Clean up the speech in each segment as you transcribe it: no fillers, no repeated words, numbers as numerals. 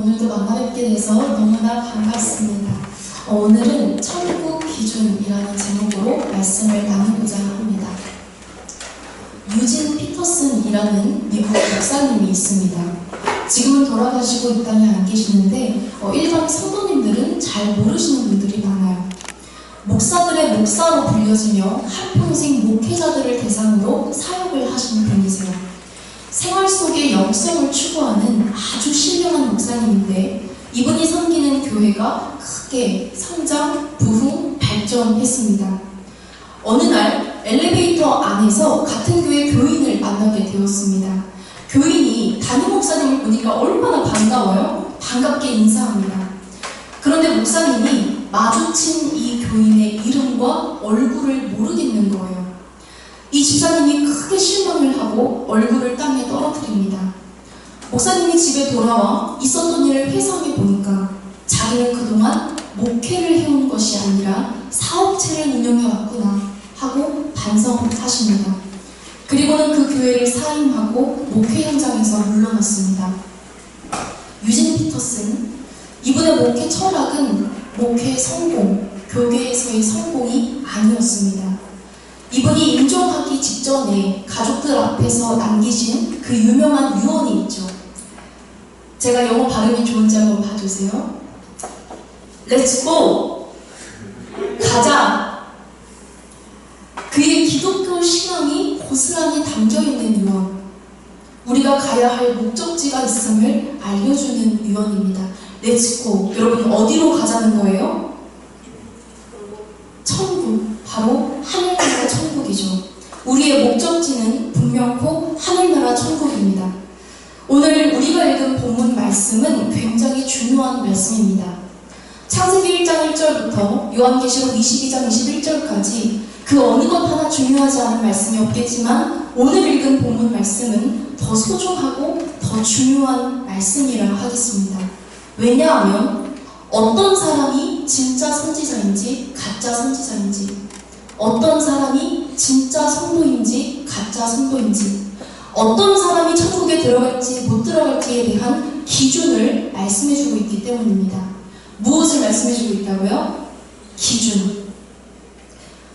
오늘도 만나뵙게 돼서 너무나 반갑습니다. 오늘은 천국 기준이라는 제목으로 말씀을 나누고자 합니다. 유진 피터슨이라는 미국 목사님이 있습니다. 지금은 돌아가시고 이 땅에 안 계시는데 일반 성도님들은 잘 모르시는 분들이 많아요. 목사들의 목사로 불려지며 한평생 목회자들을 대상으로 사역을 하시는 분이세요. 생활 속의 영성을 추구하는 아주 신령한 목사님인데 이분이 섬기는 교회가 크게 성장, 부흥, 발전했습니다. 어느 날 엘리베이터 안에서 같은 교회 교인을 만나게 되었습니다. 교인이 담임 목사님을 보니까 얼마나 반가워요? 반갑게 인사합니다. 그런데 목사님이 마주친 이 교인의 이름과 얼굴을 모르겠는 거예요. 이 집사님이 크게 실망을 하고 얼굴을 땅에 떨어뜨립니다. 목사님이 집에 돌아와 있었던 일을 회상해 보니까 자기는 그동안 목회를 해온 것이 아니라 사업체를 운영해왔구나 하고 반성하십니다. 그리고는 그 교회를 사임하고 목회 현장에서 물러났습니다. 유진 피터슨, 이분의 목회 철학은 목회 성공, 교계에서의 성공이 아니었습니다. 이분이 임종하기 직전에 가족들 앞에서 남기신 그 유명한 유언이 있죠. 제가 영어 발음이 좋은지 한번 봐주세요. Let's go! 가자! 그의 기독교 신앙이 고스란히 담겨있는 유언. 우리가 가야 할 목적지가 있음을 알려주는 유언입니다. Let's go! 여러분 어디로 가자는 거예요? 천국, 바로 하늘나라 천국이죠. 우리의 목적지는 분명코 하늘나라 천국입니다. 오늘 우리가 읽은 본문 말씀은 굉장히 중요한 말씀입니다. 창세기 1장 1절부터 요한계시록 22장 21절까지 그 어느 것 하나 중요하지 않은 말씀이 없겠지만 오늘 읽은 본문 말씀은 더 소중하고 더 중요한 말씀이라 하겠습니다. 왜냐하면 어떤 사람이 진짜 선지자인지 가짜 선지자인지, 어떤 사람이 진짜 성도인지 가짜 성도인지, 어떤 사람이 천국에 들어갈지 못 들어갈지에 대한 기준을 말씀해주고 있기 때문입니다. 무엇을 말씀해주고 있다고요? 기준.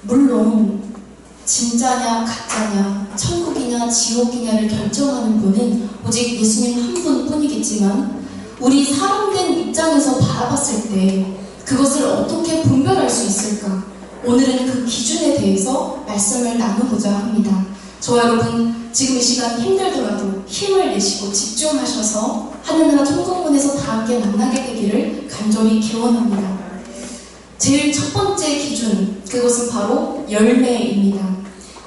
물론 진짜냐 가짜냐, 천국이냐 지옥이냐를 결정하는 분은 오직 예수님 한 분뿐이겠지만 우리 사람된 입장에서 바라봤을 때 그것을 어떻게 분별할 수 있을까? 오늘은 그 기준에 대해서 말씀을 나누고자 합니다. 저와 여러분 지금 이 시간 힘들더라도 힘을 내시고 집중하셔서 하늘나라 천국문에서 다 함께 만나게 되기를 간절히 기원합니다. 제일 첫 번째 기준, 그것은 바로 열매입니다.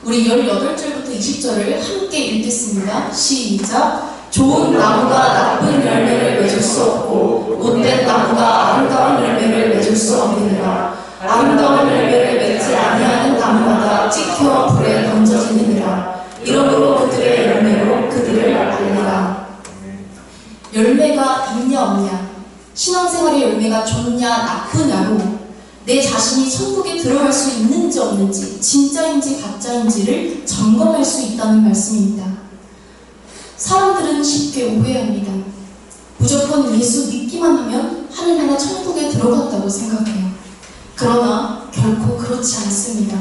우리 18절부터 20절을 함께 읽겠습니다. 시작! 좋은 나무가 나쁜 열매를 맺을 수 없고 못된 나무가 아름다운 열매를 맺을 수 없느니라. 아름다운 열매를 맺지 아니하는 나무마다 찍혀 불에 던져지느니라. 이러므로 그들의 열매로 그들을 알리라. 열매가 있냐 없냐, 신앙생활의 열매가 좋냐 나쁘냐로 내 자신이 천국에 들어갈 수 있는지 없는지, 진짜인지 가짜인지를 점검할 수 있다는 말씀입니다. 사람들은 쉽게 오해합니다. 무조건 예수 믿기만 하면 하늘나라 천국에 들어갔다고 생각해요. 그러나 결코 그렇지 않습니다.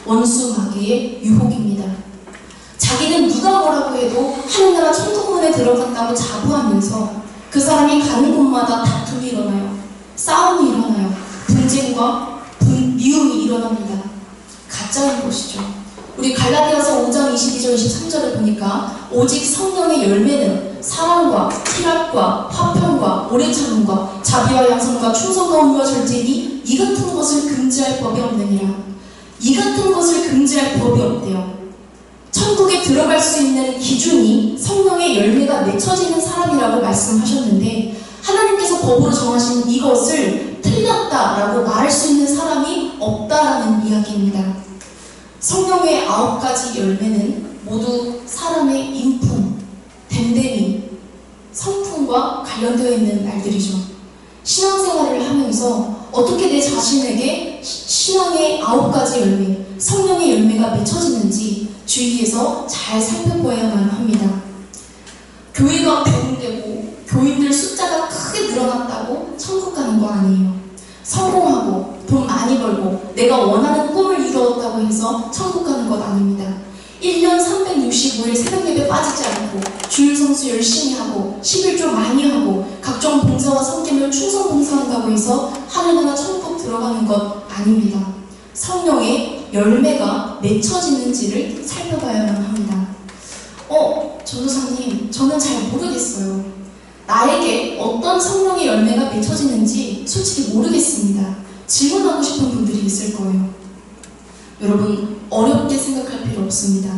원수 마귀의 유혹입니다. 자기는 누가 뭐라고 해도 하늘나라 천국문에 들어간다고 자부하면서 그 사람이 가는 곳마다 다툼이 일어나요. 싸움이 일어나요. 분쟁과 미움이 일어납니다. 가짜인 것이죠. 우리 갈라디아서 5장 22절 23절을 보니까 오직 성령의 열매는 사랑과 희락과 화평과 오래 참음과 자비와 양선과 충성과 온유와 절제니 이 같은 것을 금지할 법이 없느니라. 이 같은 것을 금지할 법이 없대요. 천국에 들어갈 수 있는 기준이 성령의 열매가 맺혀지는 사람이라고 말씀하셨는데 하나님께서 법으로 정하신 이것을 틀렸다라고 말할 수 있는 사람이 없다라는 이야기입니다. 성령의 9가지 열매는 모두 사람의 인품, 됨됨이, 성품과 관련되어 있는 말들이죠. 신앙생활을 하면서 어떻게 내 자신에게 신앙의 9가지 열매, 성령의 열매가 맺혀지는지 주위에서 잘 살펴보아야만 합니다. 교회가 부흥되고 교인들 숫자가 크게 늘어났다고 천국 가는 거 아니에요. 성공하고 돈 많이 벌고 내가 원하는 꿈을 이루었다고 해서 천국 가는 것 아닙니다. 1년 365일 새벽 예배 빠지지 않고 주일 성수 열심히 하고 11조 많이 하고 각종 봉사와 섬김을 충성 봉사한다고 해서 하늘나라 천국 들어가는 것 아닙니다. 성령의 열매가 맺혀지는지를 살펴봐야만 합니다. 전도사님, 저는 잘 모르겠어요. 나에게 어떤 성령의 열매가 맺혀지는지 솔직히 모르겠습니다. 질문하고 싶은 분들이 있을 거예요. 여러분, 어렵게 생각할 필요 없습니다.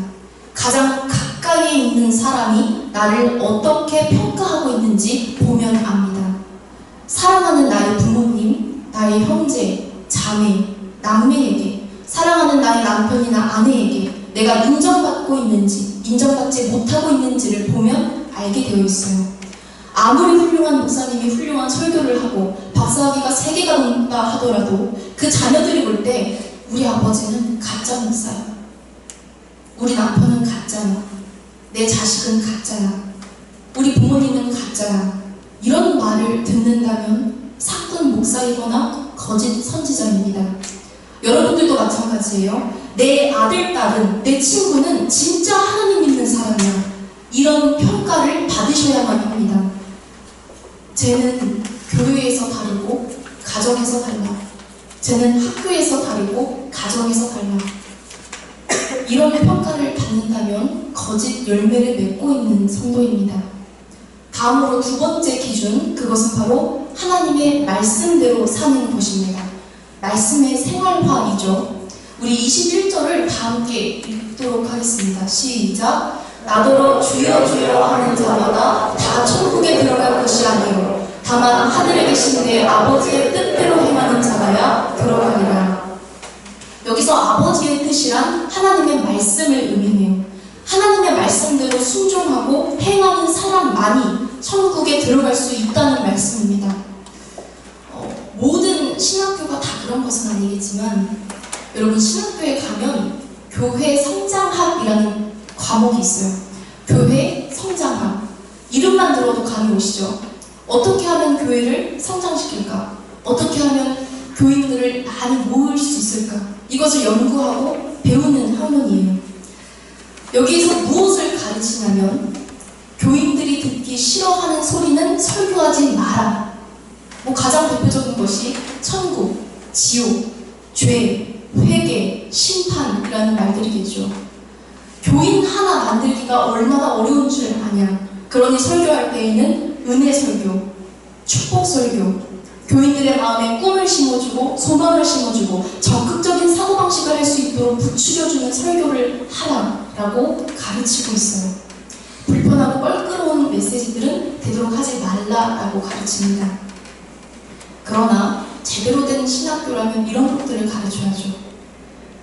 가장 가까이에 있는 사람이 나를 어떻게 평가하고 있는지 보면 압니다. 사랑하는 나의 부모님, 나의 형제, 자매, 남매에게, 사랑하는 나의 남편이나 아내에게 내가 인정받고 있는지, 인정받지 못하고 있는지를 보면 알게 되어 있어요. 아무리 훌륭한 목사님이 훌륭한 설교를 하고 박사학위가 3개가 넘다 하더라도 그 자녀들이 볼 때 우리 아버지는 가짜 목사야, 우리 남편은 가짜야, 내 자식은 가짜야, 우리 부모님은 가짜야, 이런 말을 듣는다면 사꾼 목사이거나 거짓 선지자입니다. 여러분들도 마찬가지예요. 내 아들, 딸은, 내 친구는 진짜 하나님 믿는 사람이야, 이런 평가를 받으셔야만 합니다. 쟤는 교회에서 다르고 가정에서 달라, 쟤는 학교에서 다르고 가정에서 달라, 이런 평가를 받는다면 거짓 열매를 맺고 있는 성도입니다. 다음으로 두 번째 기준, 그것은 바로 하나님의 말씀대로 사는 것입니다. 말씀의 생활화이죠. 우리 21절을 다 함께 읽도록 하겠습니다. 시작! 나더러 주여 주여 하는 자마다 다 천국에 들어갈 것이 아니요 다만 하늘에 계신 내 아버지의 뜻대로 행하는 자가야 들어가리라. 여기서 아버지의 뜻이란 하나님의 말씀을 의미해요. 하나님의 말씀대로 순종하고 행하는 사람만이 천국에 들어갈 수 있다는 말씀입니다. 모든 신학교가 다 그런 것은 아니겠지만 여러분, 신학교에 가면 교회 성장학이라는 과목이 있어요. 교회 성장학. 이름만 들어도 감이 오시죠? 어떻게 하면 교회를 성장시킬까? 어떻게 하면 교인들을 많이 모을 수 있을까? 이것을 연구하고 배우는 학문이에요. 여기에서 무엇을 가르치냐면 교인들이 듣기 싫어하는 소리는 설교하지 마라. 가장 대표적인 것이 천국, 지옥, 죄, 회개, 심판이라는 말들이겠죠. 교인 하나 만들기가 얼마나 어려운 줄 아냐. 그러니 설교할 때에는 은혜 설교, 축복 설교, 교인들의 마음에 꿈을 심어주고 소망을 심어주고 적극적인 사고방식을 할 수 있도록 부추겨주는 설교를 하라라고 가르치고 있어요. 불편하고 껄끄러운 메시지들은 되도록 하지 말라라고 가르칩니다. 그러나 제대로 된 신학교라면 이런 것들을 가르쳐야죠.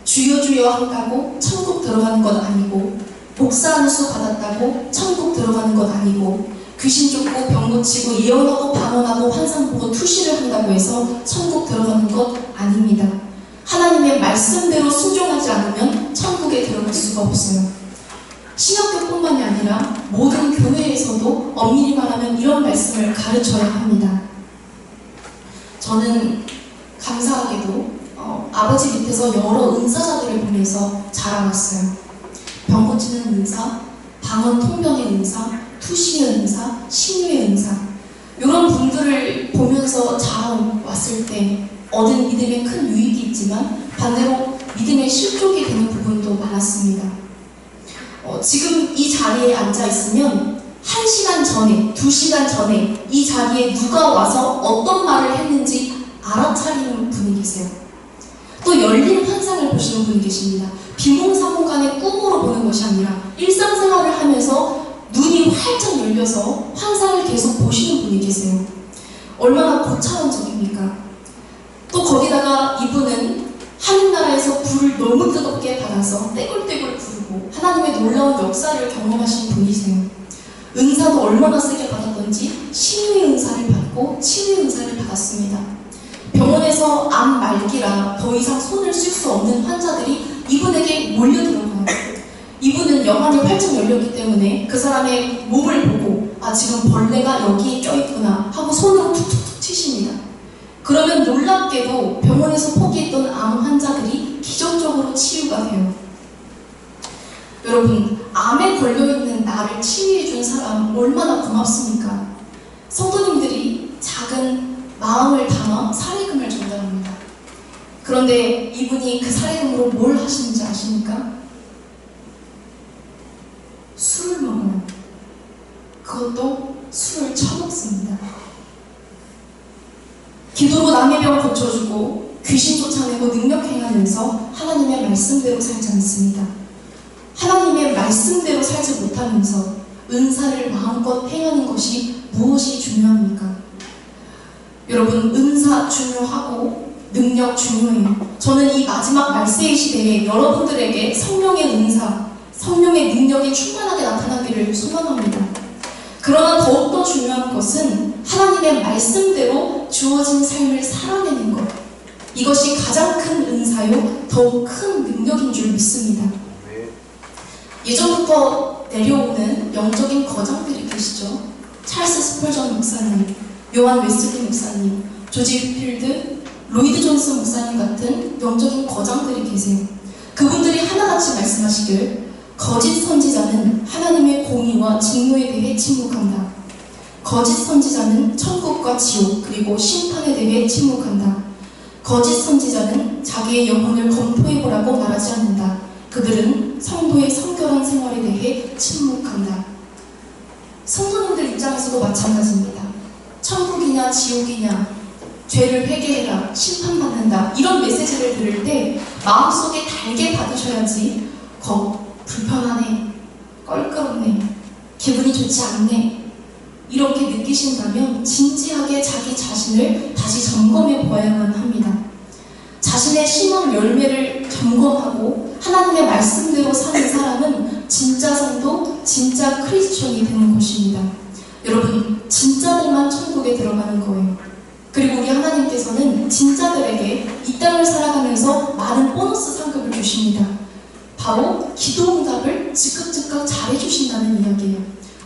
주여 주여 한다고 천국 들어가는 것 아니고, 목사 안수 받았다고 천국 들어가는 것 아니고, 귀신 쫓고 병 고치고 예언하고 방언하고 환상 보고 투시를 한다고 해서 천국 들어가는 것 아닙니다. 하나님의 말씀대로 순종하지 않으면 천국에 들어갈 수가 없어요. 신학교뿐만이 아니라 모든 교회에서도 엄밀히 말하면 이런 말씀을 가르쳐야 합니다. 저는 감사하게도 아버지 밑에서 여러 은사자들을 보면서 자라났어요. 병 고치는 은사, 방언 통변의 은사, 투시의 은사, 신유의 은사, 이런 분들을 보면서 자라왔을 때 얻은 믿음에 큰 유익이 있지만 반대로 믿음의 실족이 되는 부분도 많았습니다. 지금 이 자리에 앉아 있으면 1시간 전에, 2시간 전에 이 자리에 누가 와서 어떤 말을 했는지 알아차리는 분이 계세요. 또 열린 환상을 보시는 분이 계십니다. 비몽사몽간의 꿈으로 보는 것이 아니라 일상생활을 하면서 눈이 활짝 열려서 환상을 계속 보시는 분이 계세요. 얼마나 고차원적입니까? 또 거기다가 이분은 하늘나라에서 불을 너무 뜨겁게 받아서 떼굴떼굴 부르고 하나님의 놀라운 역사를 경험하신 분이세요. 은사도 얼마나 세게 받았던지 신유의 은사를 받고 치유의 은사를 받았습니다. 병원에서 암 말기라 더 이상 손을 쓸 수 없는 환자들이 이분에게 몰려들어가요. 이분은 영안이 활짝 열렸기 때문에 그 사람의 몸을 보고 아, 지금 벌레가 여기에 껴있구나 하고 손으로 툭툭툭 치십니다. 그러면 놀랍게도 병원에서 포기했던 암 환자들이 기적적으로 치유가 돼요. 여러분, 암에 걸려있는 나를 치유해준 사람 얼마나 고맙습니까? 성도님들이 작은 마음을 담아 사례금을 전달합니다. 그런데 이분이 그 사례금으로 뭘 하시는지 아십니까? 술을 먹어요. 그것도 술을 처먹습니다. 기도로 남의 병 고쳐주고 귀신 쫓아내고 능력 행하면서 하나님의 말씀대로 살지 않습니다. 하나님의 말씀대로 살지 못하면서 은사를 마음껏 행하는 것이 무엇이 중요합니까? 여러분, 은사 중요하고 능력 중요해요. 저는 이 마지막 말세의 시대에 여러분들에게 성령의 은사, 성령의 능력이 충만하게 나타나기를 소망합니다. 그러나 더욱더 중요한 것은 하나님의 말씀대로 주어진 삶을 살아내는 것. 이것이 가장 큰 은사요, 더욱 큰 능력인 줄 믿습니다. 예전부터 내려오는 영적인 거장들이 계시죠. 찰스 스펄전 목사님, 요한 웨슬리 목사님, 조지 휘필드, 로이드 존슨 목사님 같은 영적인 거장들이 계세요. 그분들이 하나같이 말씀하시길, 거짓 선지자는 하나님의 공의와 직무에 대해 침묵한다. 거짓 선지자는 천국과 지옥 그리고 심판에 대해 침묵한다. 거짓 선지자는 자기의 영혼을 검토해보라고 말하지 않는다. 그들은 성도의 성결한 생활에 대해 침묵한다. 성도님들 입장에서도 마찬가지입니다. 천국이냐 지옥이냐, 죄를 회개해라, 심판받는다, 이런 메시지를 들을 때 마음속에 달게 받으셔야지 불편하네, 껄끄럽네, 기분이 좋지 않네, 이렇게 느끼신다면 진지하게 자기 자신을 다시 점검해 보아야만 합니다. 자신의 신앙 열매를 점검하고 하나님의 말씀대로 사는 사람은 진짜 성도, 진짜 크리스천이 되는 것입니다. 여러분, 진짜들만 천국에 들어가는 거예요. 그리고 우리 하나님께서는 진짜들에게 이 땅을 살아가면서 많은 보너스 상급을 주십니다. 바로 기도 응답을 즉각 잘해주신다는 이야기예요.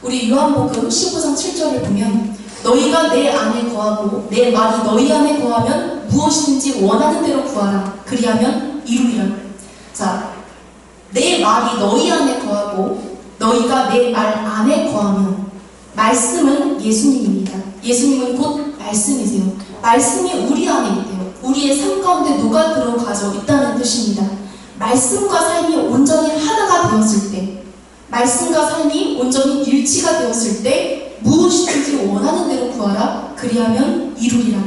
우리 요한복음 15장 7절을 보면, 너희가 내 안에 거하고 내 말이 너희 안에 거하면 무엇이든지 원하는 대로 구하라. 그리하면 이루리라. 자, 내 말이 너희 안에 거하고 너희가 내 말 안에 거하면, 말씀은 예수님입니다. 예수님은 곧 말씀이세요. 말씀이 우리 안에 있대요. 우리의 삶 가운데 녹아 들어가져 있다는 뜻입니다. 말씀과 삶이 온전히 하나가 되었을 때, 말씀과 삶이 온전히 일치가 되었을 때 무엇이든지 원하는 대로 구하라. 그리하면 이루리라.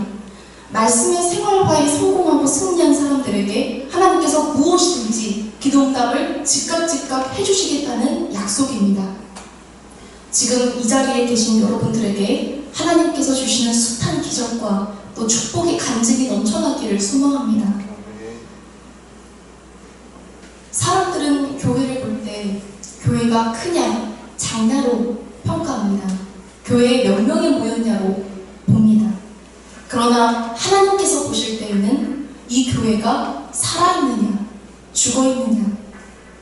말씀의 생활과에 성공하고 승리한 사람들에게 하나님께서 무엇이든지 기도응답을 즉각 해주시겠다는 약속입니다. 지금 이 자리에 계신 여러분들에게 하나님께서 주시는 숱한 기적과 또 축복의 간증이 넘쳐나기를 소망합니다. 사람들은 교회를 볼 때 교회가 크냐 작냐로 평가합니다. 교회에 몇 명이 모였냐로 봅니다. 그러나 하나님께서 보실 때에는 이 교회가 살아있느냐 죽어있느냐,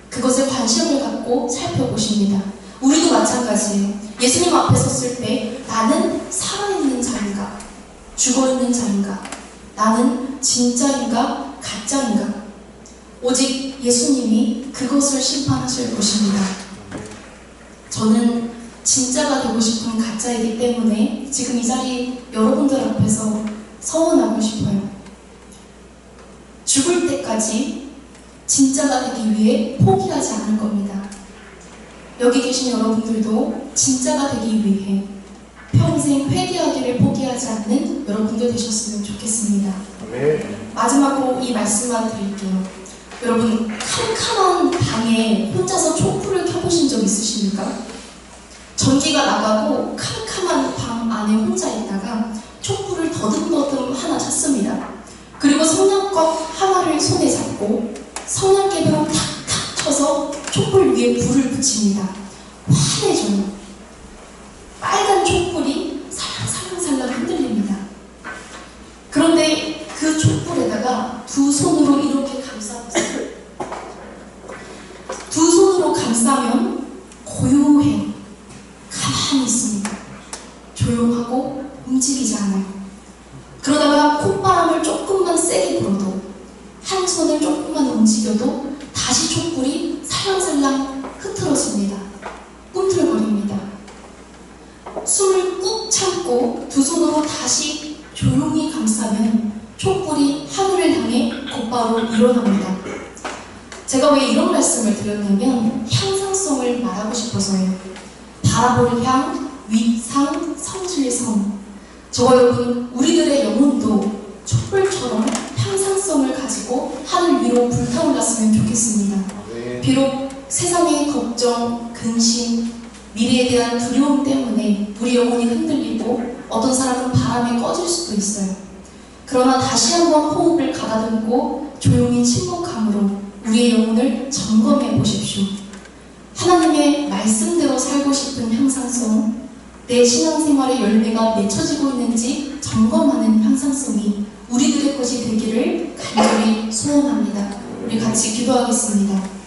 그것에 관심을 갖고 살펴보십니다. 우리도 마찬가지예요. 예수님 앞에 섰을 때 나는 살아있는 자인가 죽어있는 자인가, 나는 진짜인가 가짜인가, 오직 예수님이 그것을 심판하실 것입니다. 저는 진짜가 되고 싶은 가짜이기 때문에 지금 이 자리 여러분들 앞에서 서원하고 싶어요. 죽을 때까지 진짜가 되기 위해 포기하지 않을 겁니다. 여기 계신 여러분들도 진짜가 되기 위해 평생 회개하기를 포기하지 않는 여러분들 되셨으면 좋겠습니다. 마지막으로 이 말씀만 드릴게요. 여러분, 캄캄한 방에 혼자서 촛불을 켜보신 적 있으십니까? 전기가 나가고 캄캄한 방 안에 혼자 있다가 촛불을 더듬더듬 하나 찾습니다. 그리고 성냥컵 하나를 손에 잡고 성냥개비로 탁탁 쳐서 촛불 위에 불을 붙입니다. 환해져요. 빨간 촛불이 살랑살랑 흔들립니다. 그런데 그 촛불에다가 두 손으로 이렇게 감싸보세요. 두 손으로 감싸면 고요해. 가만히 있습니다. 조금만 세게 불어도, 한 손을 조금만 움직여도 다시 촛불이 살랑살랑 흐트러집니다. 꿈틀거립니다. 숨을 꾹 참고 두 손으로 다시 조용히 감싸면 촛불이 하늘을 향해 곧바로 일어납니다. 제가 왜 이런 말씀을 드렸냐면 향상성을 말하고 싶어서요. 바라볼 향, 위상, 성질성. 저와 여러분, 우리들의 영혼도 촛불처럼 향상성을 가지고 하늘 위로 불타올랐으면 좋겠습니다. 비록 세상의 걱정, 근심, 미래에 대한 두려움 때문에 우리 영혼이 흔들리고 어떤 사람은 바람에 꺼질 수도 있어요. 그러나 다시 한번 호흡을 가다듬고 조용히 침묵함으로 우리의 영혼을 점검해 보십시오. 하나님의 말씀대로 살고 싶은 향상성, 내 신앙생활의 열매가 맺혀지고 있는지 점검하는 향상성이 우리들의 것이 되기를 간절히 소원합니다. 우리 같이 기도하겠습니다.